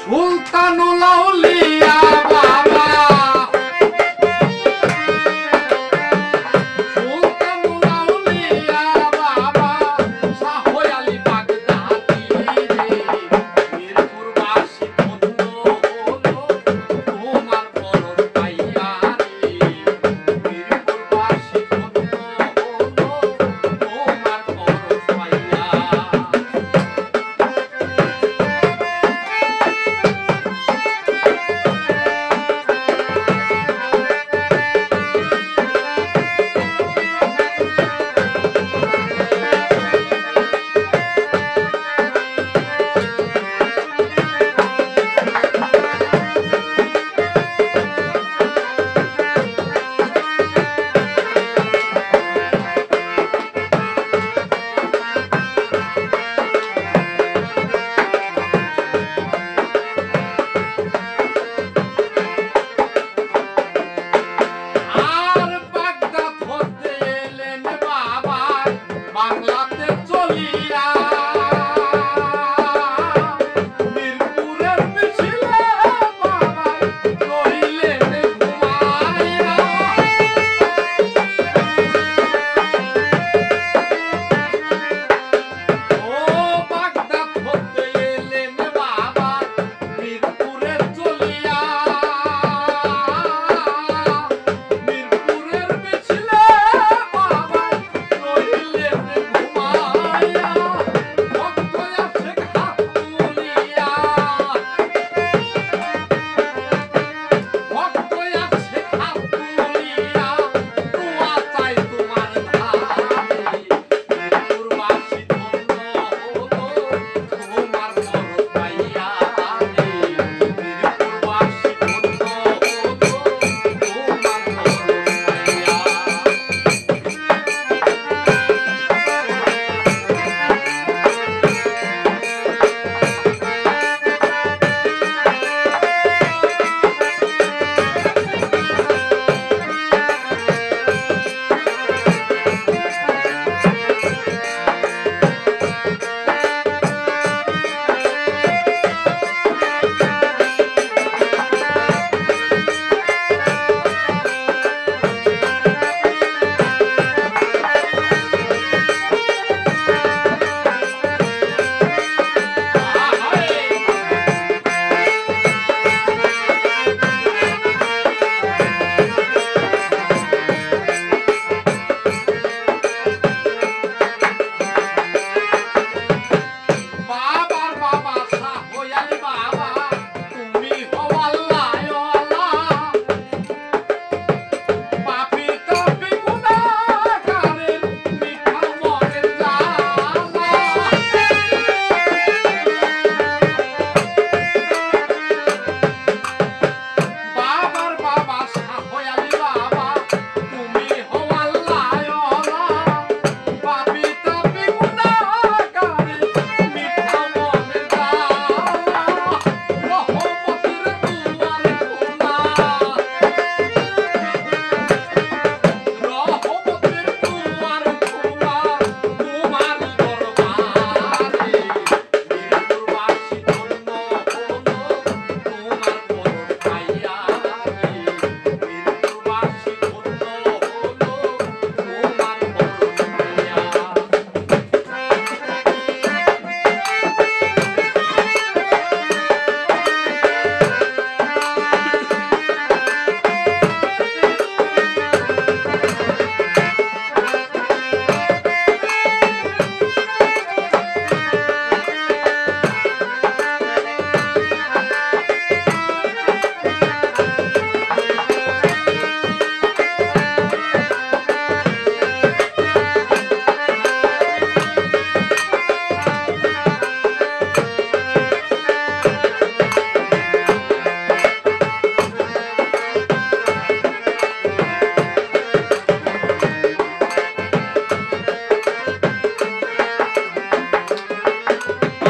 সুলতানুল আউলিয়া বাবা সুলতানুল আউলিয়া বাবা শাহ আলী বাগদাদি রে মিরপুরবাসী ধন্য হলো তোমার পরশ পাইয়া রে মিরপুরবাসী ধন্য হলো তোমার পরশ পাইয়া। বাংলাতে চলিয়া মিরপুরের মিছিলে বাবা রইলেন ঘুমাইয়া। ও বাগদাদ হতে এলেন বাবা মিরপুরের চলিয়া মিরপুরের মিছিলে বাবা রইলেন ঘুমাইয়া। ভক্ত আছে হাত তুলিয়া ভক্ত আছে হাত তুলিয়া দোয়া চাই তোমার ধারে মিরপুরবাসী ধন্য হলো তোমার পরশ পাইয়া রে মিরপুরবাসী ধন্য হলো তোমার পরশ পাইয়া। বাবার বাবা শাহ আলী বাবা তুমি হও আল্লাহ আল্লাহ পাপী তাপী গুনাহগারের মিঠা মনের জ্বালা। বাবার বাবা শাহ আলী বাবা তুমি হও আল্লাহ আল্লাহ পাপী তাপী গুনাহগারের মিঠা মনের জ্বালা। রহমতের দুয়ার খোলা রহমতের দুয়ার খোলা তোমার দরবারে মিরপুরবাসী ধন্য হলো তোমার পরশ পাইয়া রে মিরপুরবাসী ধন্য হলো তোমার পরশ পাইয়া।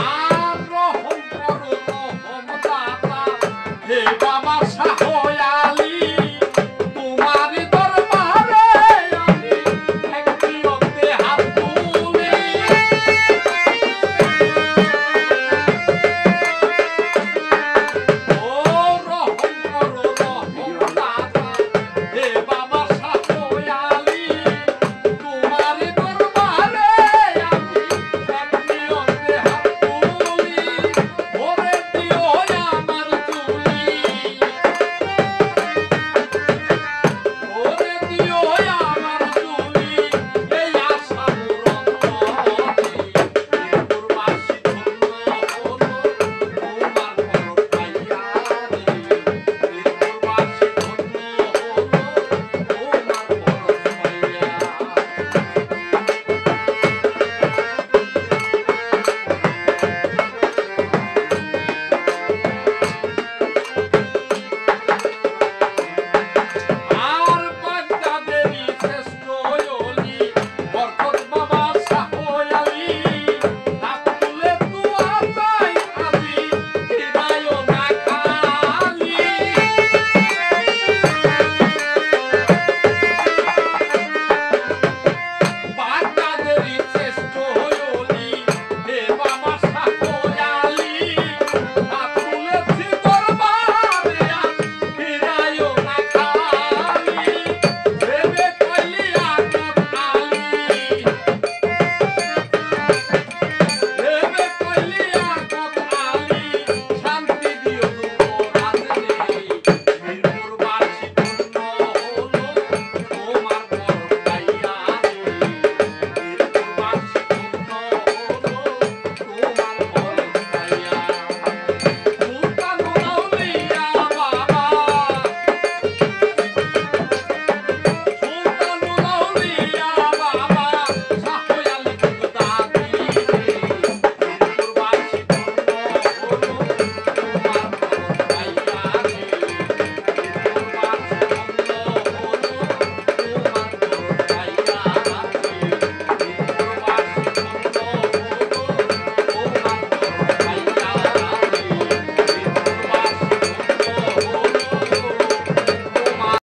আর রহম করো রহম দাতা হে